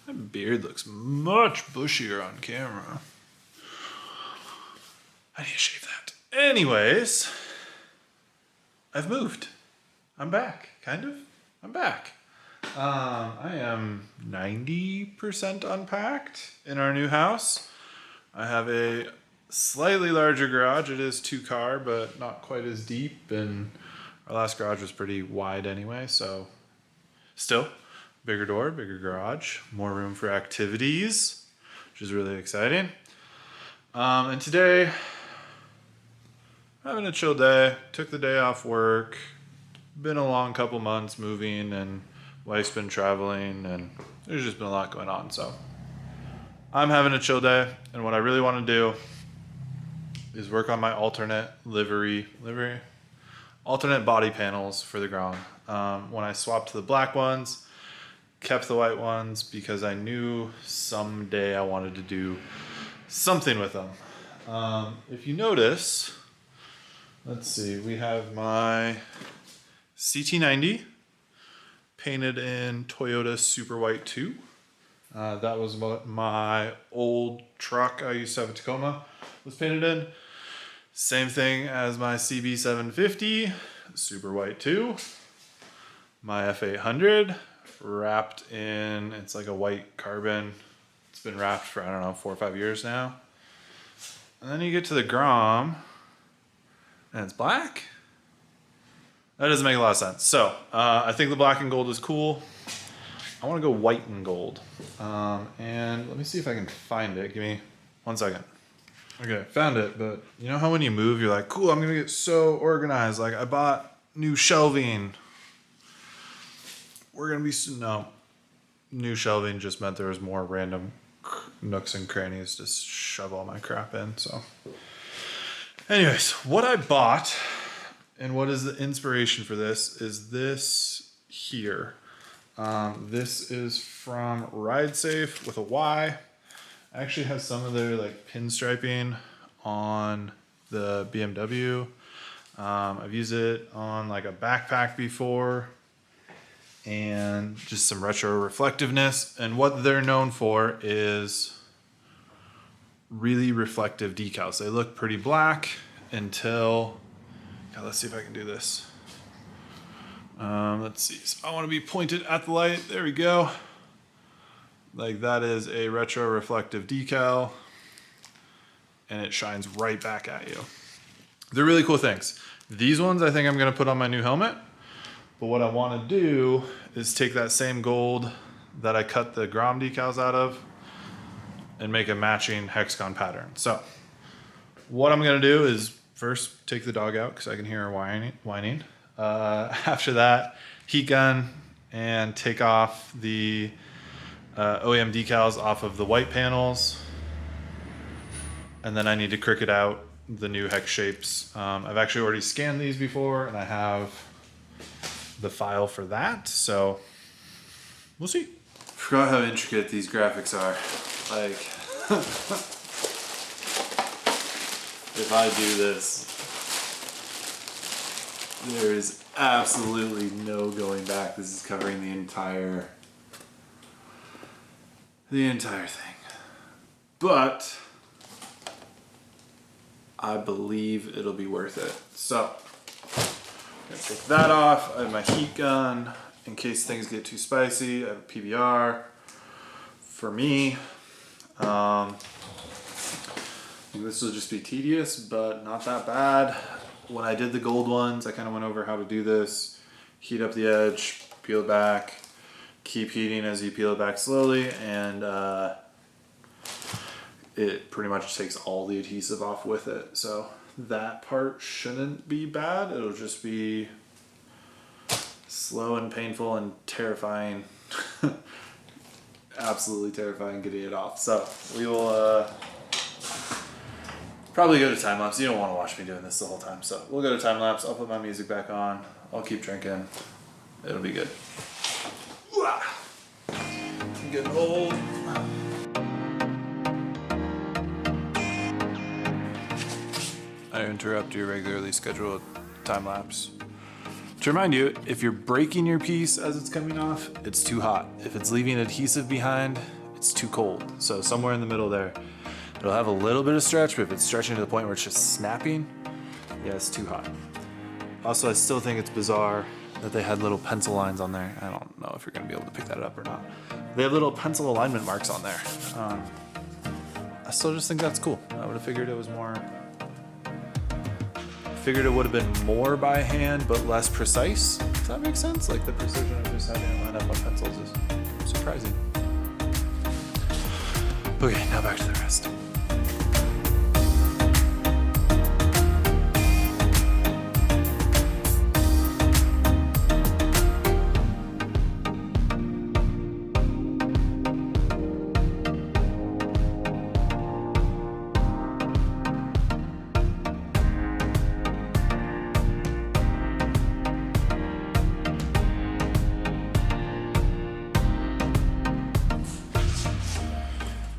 My beard looks much bushier on camera. I need to shave that. Anyways, I've moved. I'm back, kind of. I'm back. I am 90% unpacked in our new house. I have a slightly larger garage. It is 2-car, but not quite as deep. And our last garage was pretty wide anyway, so still. Bigger door, bigger garage, more room for activities, which is really exciting. And today, having a chill day, took the day off work, been a long couple months moving and wife's been traveling and there's just been a lot going on. So I'm having a chill day and what I really want to do is work on my alternate alternate body panels for the Grom. When I swapped to the black ones, kept the white ones because I knew someday I wanted to do something with them. If you notice, let's see, we have my CT90 painted in Toyota Super White 2. That was what my old truck I used to have a Tacoma was painted in. Same thing as my CB750 Super White 2. My F800 wrapped in, it's like a white carbon. It's been wrapped for, I don't know, 4 or 5 years now. And then you get to the Grom and it's black. That doesn't make a lot of sense. So I think the black and gold is cool. I want to go white and gold. And let me see if I can find it. Give me 1 second. Okay, found it. But you know how when you move, you're like, cool, I'm going to get so organized. Like I bought new shelving. We're going to be, no. New shelving just meant there was more random nooks and crannies to shove all my crap in. So anyways, what I bought and what is the inspiration for this is this here. This is from Rydesafe with a Y. I actually have some of their like pinstriping on the BMW. I've used it on like a backpack before and just some retro reflectiveness. And what they're known for is really reflective decals. They look pretty black until, yeah, let's see if I can do this. Let's see. So I want to be pointed at the light. There we go. Like that is a retro reflective decal and it shines right back at you. They're really cool things. These ones I think I'm going to put on my new helmet. But what I want to do is take that same gold that I cut the Grom decals out of and make a matching hexagon pattern. So what I'm going to do is first take the dog out because I can hear her whining. After that, heat gun and take off the OEM decals off of the white panels. And then I need to Cricut out the new hex shapes. I've actually already scanned these before and I have the file for that. So we'll see. Forgot how intricate these graphics are. Like, if I do this, there is absolutely no going back. This is covering the entire thing. But I believe it'll be worth it. So, I'm gonna take that off. I have my heat gun in case things get too spicy. I have a PBR for me. I think this will just be tedious, but not that bad. When I did the gold ones, I kind of went over how to do this. Heat up the edge, peel it back, keep heating as you peel it back slowly, and it pretty much takes all the adhesive off with it. So that part shouldn't be bad. It'll just be slow and painful and terrifying. Absolutely terrifying getting it off. So we will probably go to time lapse. You don't want to watch me doing this the whole time. So we'll go to time lapse. I'll put my music back on. I'll keep drinking. It'll be good. I'm getting old. I interrupt your regularly scheduled time lapse. To remind you, if you're breaking your piece as it's coming off, it's too hot. If it's leaving adhesive behind, it's too cold. So somewhere in the middle there, it'll have a little bit of stretch, but if it's stretching to the point where it's just snapping, yeah, it's too hot. Also, I still think it's bizarre that they had little pencil lines on there. I don't know if you're gonna be able to pick that up or not. They have little pencil alignment marks on there. I still just think that's cool. I would have figured it was more, figured it would have been more by hand, but less precise. Does that make sense? Like the precision of just having it line up on pencils is surprising. Okay, now back to the rest.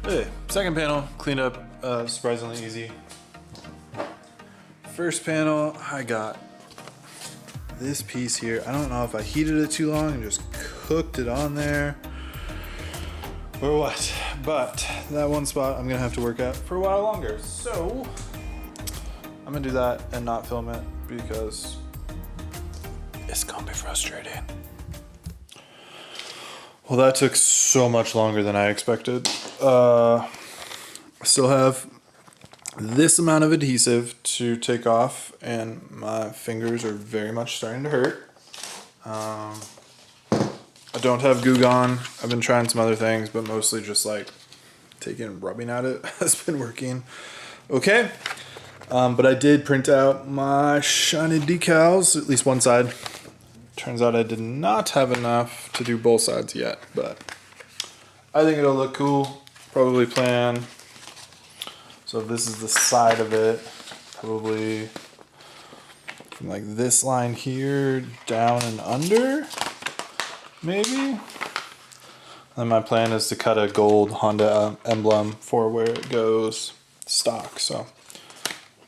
Okay, second panel, cleaned up surprisingly easy. First panel, I got this piece here. I don't know if I heated it too long and just cooked it on there or what, but that one spot I'm gonna have to work at for a while longer. So I'm gonna do that and not film it because it's gonna be frustrating. Well, that took so much longer than I expected. I still have this amount of adhesive to take off, and my fingers are very much starting to hurt. I don't have Goo Gone. I've been trying some other things, but mostly just like taking and rubbing at it has been working okay. But I did print out my shiny decals, at least one side. Turns out I did not have enough to do both sides yet, but I think it'll look cool. Probably plan, so if this is the side of it, probably from like this line here down and under, maybe. Then my plan is to cut a gold Honda emblem for where it goes stock, so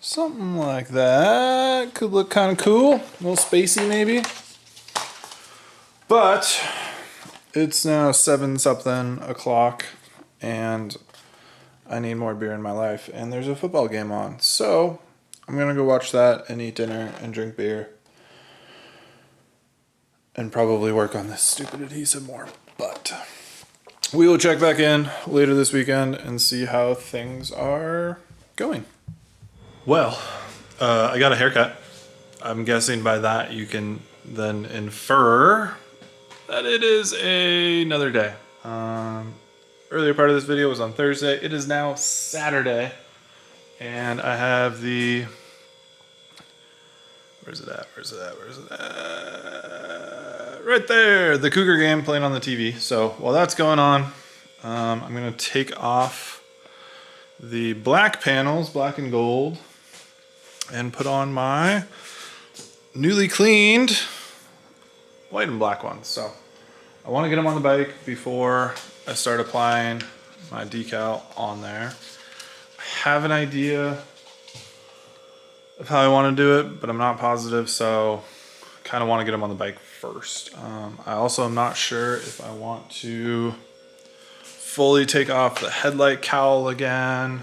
something like that could look kind of cool, a little spacey maybe. But it's now 7-something o'clock and I need more beer in my life and there's a football game on. So I'm gonna go watch that and eat dinner and drink beer and probably work on this stupid adhesive more. But we will check back in later this weekend and see how things are going. Well, I got a haircut. I'm guessing by that you can then infer that it is another day. Earlier part of this video was on Thursday. It is now Saturday, and I have the, where's it at? Right there, the Cougar game playing on the TV. So while that's going on, I'm gonna take off the black panels, black and gold, and put on my newly cleaned white and black ones. So I want to get them on the bike before I start applying my decal on there. I have an idea of how I want to do it, but I'm not positive, so kind of want to get them on the bike first. I also am not sure if I want to fully take off the headlight cowl again.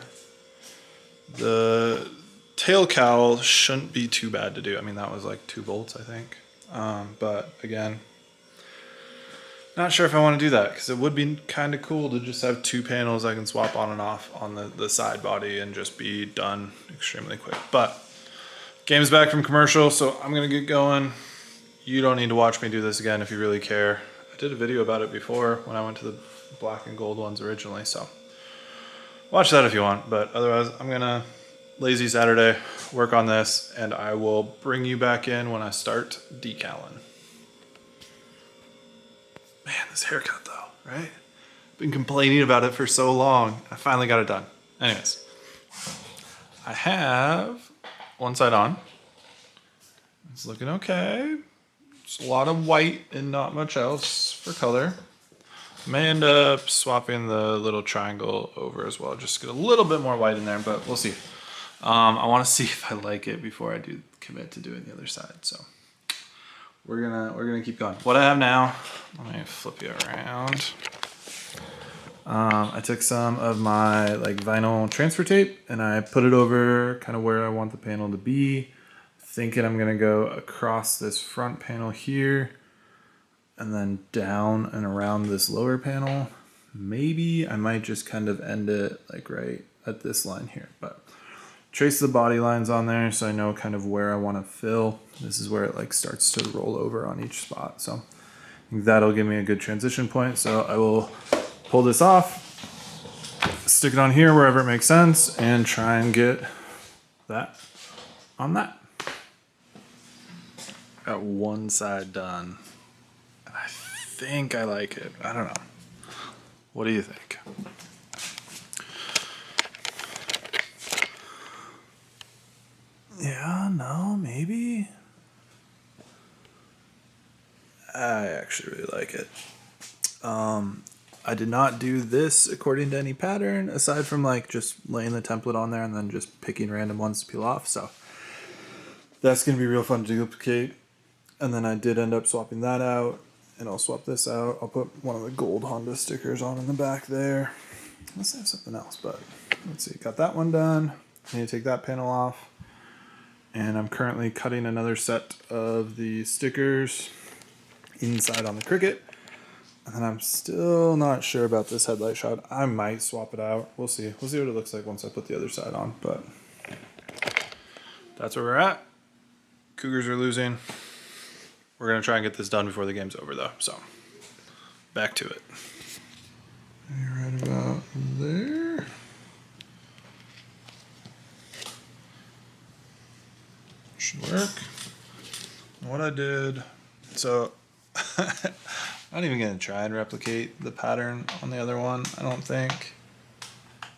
The tail cowl shouldn't be too bad to do. I mean, that was like 2 bolts, I think. But again, not sure if I want to do that because it would be kind of cool to just have 2 panels I can swap on and off on the side body and just be done extremely quick. But game's back from commercial, so I'm gonna get going. You don't need to watch me do this again if you really care. I did a video about it before when I went to the black and gold ones originally, so watch that if you want. But otherwise, I'm gonna lazy Saturday, work on this, and I will bring you back in when I start decaling. Man, this haircut though, right? Been complaining about it for so long. I finally got it done. Anyways, I have one side on. It's looking okay. It's a lot of white and not much else for color. May end up swapping the little triangle over as well. Just get a little bit more white in there, but we'll see. I want to see if I like it before I do commit to doing the other side. So we're gonna keep going. What I have now, let me flip you around. I took some of my like vinyl transfer tape and I put it over kind of where I want the panel to be. Thinking I'm gonna go across this front panel here and then down and around this lower panel. Maybe I might just kind of end it like right at this line here, but trace the body lines on there so I know kind of where I want to fill. This is where it like starts to roll over on each spot. So I think that'll give me a good transition point. So I will pull this off, stick it on here wherever it makes sense, and try and get that on that. Got one side done. I think I like it. I don't know. What do you think? Yeah, no, maybe. I actually really like it. I did not do this according to any pattern aside from like just laying the template on there and then just picking random ones to peel off. So that's going to be real fun to duplicate. And then I did end up swapping that out, and I'll swap this out. I'll put one of the gold Honda stickers on in the back there. Let's have something else, but let's see. Got that one done. I need to take that panel off. And I'm currently cutting another set of the stickers inside on the Cricut. And I'm still not sure about this headlight shot. I might swap it out. We'll see. We'll see what it looks like once I put the other side on. But that's where we're at. Cougars are losing. We're going to try and get this done before the game's over, though. So, back to it. Right about there. Should work. What I did, so I'm not even going to try and replicate the pattern on the other one, I don't think.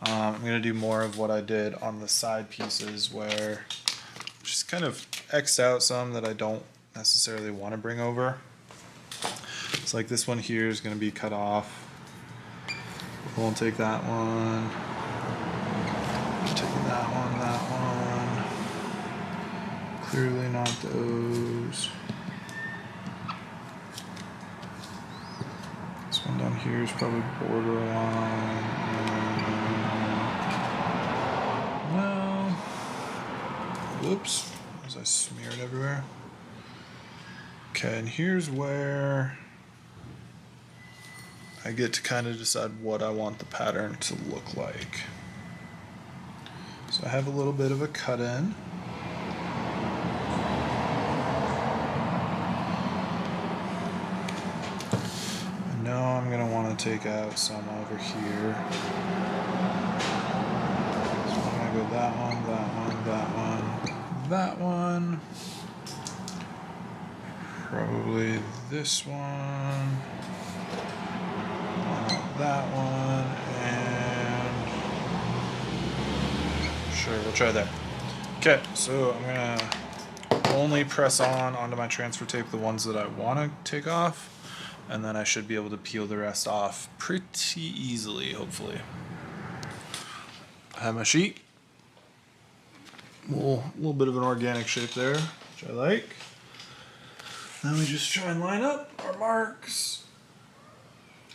I'm going to do more of what I did on the side pieces where just kind of X'd out some that I don't necessarily want to bring over. It's like this one here is going to be cut off. We'll take that one. Taking that one, that one. Clearly not those. This one down here is probably borderline. No. Whoops. As I smeared everywhere. Okay, and here's where I get to kind of decide what I want the pattern to look like. So I have a little bit of a cut in. I know I'm going to want to take out some over here. So I'm going to go that one, that one, that one, that one. Probably this one, that one, and sure, we'll try there. Okay, so I'm gonna only press onto my transfer tape the ones that I want to take off, and then I should be able to peel the rest off pretty easily, hopefully. I have my sheet. Little bit of an organic shape there, which I like. Then we just try and line up our marks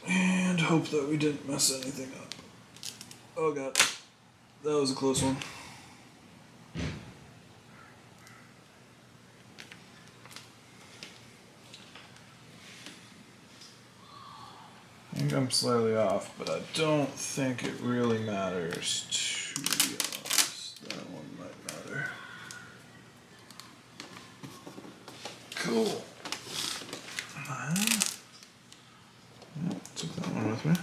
and hope that we didn't mess anything up. Oh god, that was a close one. I think I'm slightly off, but I don't think it really matters, to be honest. That one might matter. Cool. Took that one with me.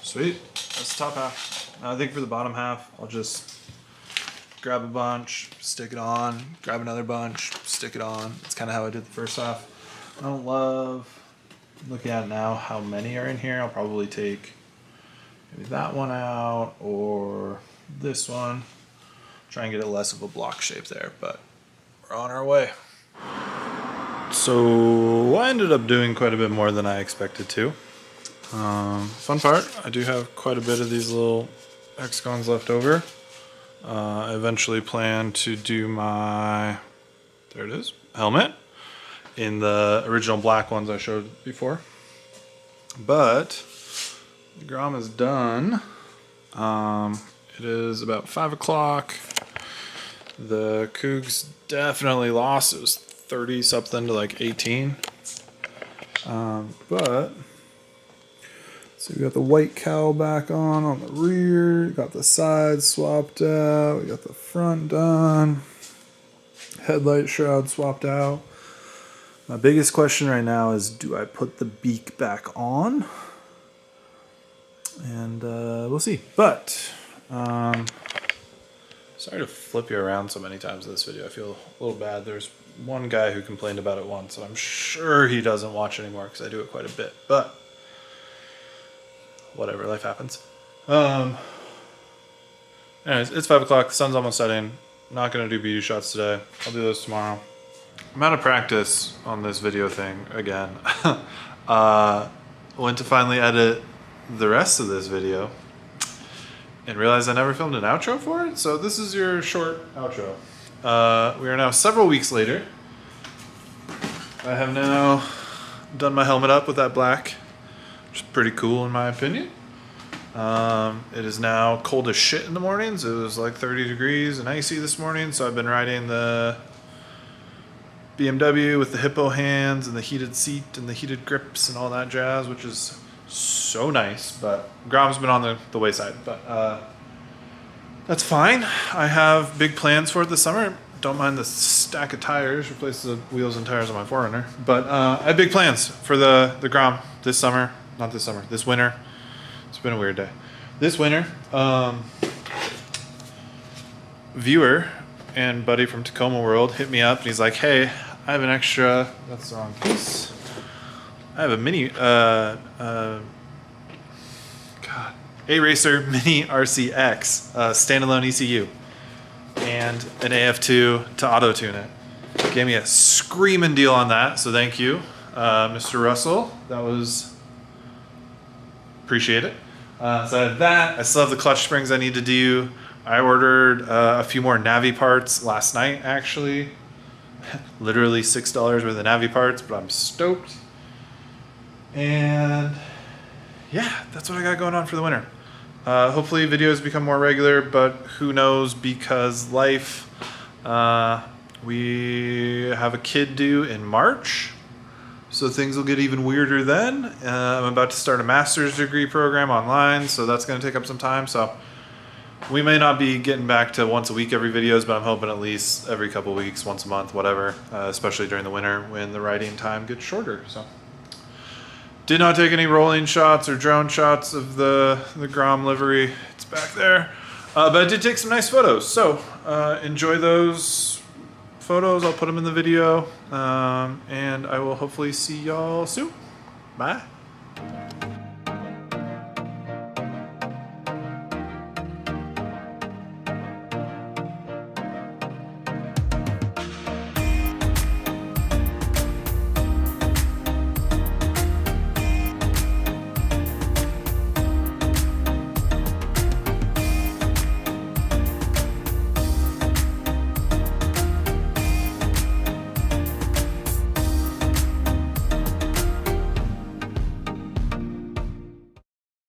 Sweet. That's the top half. Now I think for the bottom half, I'll just grab a bunch, stick it on, grab another bunch, stick it on. That's kind of how I did the first half. I don't love looking at it now how many are in here. I'll probably take maybe that one out or this one. Try and get it less of a block shape there, but we're on our way. So I ended up doing quite a bit more than I expected to. Fun part, I do have quite a bit of these little hexagons left over. I eventually plan to do my, there it is, helmet. in the original black ones I showed before. But the Grom is done. It is about 5 o'clock. The Cougs definitely lost. It was 30 something to like 18. But so we got the white cowl back on the rear. Got the sides swapped out. We got the front done. Headlight shroud swapped out. My biggest question right now is, do I put the beak back on? And we'll see. But sorry to flip you around so many times in this video. I feel a little bad. There's one guy who complained about it once, and I'm sure he doesn't watch anymore because I do it quite a bit. But whatever, life happens. Anyways, it's 5 o'clock. The sun's almost setting. Not going to do beauty shots today. I'll do those tomorrow. I'm out of practice on this video thing again. Went to finally edit the rest of this video and realized I never filmed an outro for it. So this is your short outro. We are now several weeks later. I have now done my helmet up with that black, which is pretty cool in my opinion. It is now cold as shit in the mornings. It was like 30 degrees and icy this morning, so I've been riding the BMW with the hippo hands and the heated seat and the heated grips and all that jazz, which is so nice. But Grom's been on the wayside, but that's fine. I have big plans for it this summer. Don't mind the stack of tires, replace the wheels and tires on my 4Runner. But I have big plans for the Grom this summer. Not this summer, this winter. It's been a weird day. This winter, viewer and buddy from Tacoma World hit me up and he's like, hey, I have an extra, that's the wrong piece. I have a mini, A-Racer Mini RCX, standalone ECU, and an AF2 to auto-tune it. Gave me a screaming deal on that, so thank you, Mr. Russell. That was, appreciate it. So I have that. I still have the clutch springs I need to do. I ordered a few more Navi parts last night, actually. Literally $6 worth of Navi parts, but I'm stoked. And yeah, that's what I got going on for the winter. Hopefully videos become more regular, but who knows, because life, we have a kid due in March, so things will get even weirder then. I'm about to start a master's degree program online, so that's going to take up some time. So we may not be getting back to once a week every videos, but I'm hoping at least every couple weeks, once a month, whatever, especially during the winter when the riding time gets shorter. So did not take any rolling shots or drone shots of the Grom livery. It's back there. But I did take some nice photos. So enjoy those photos. I'll put them in the video. And I will hopefully see y'all soon. Bye.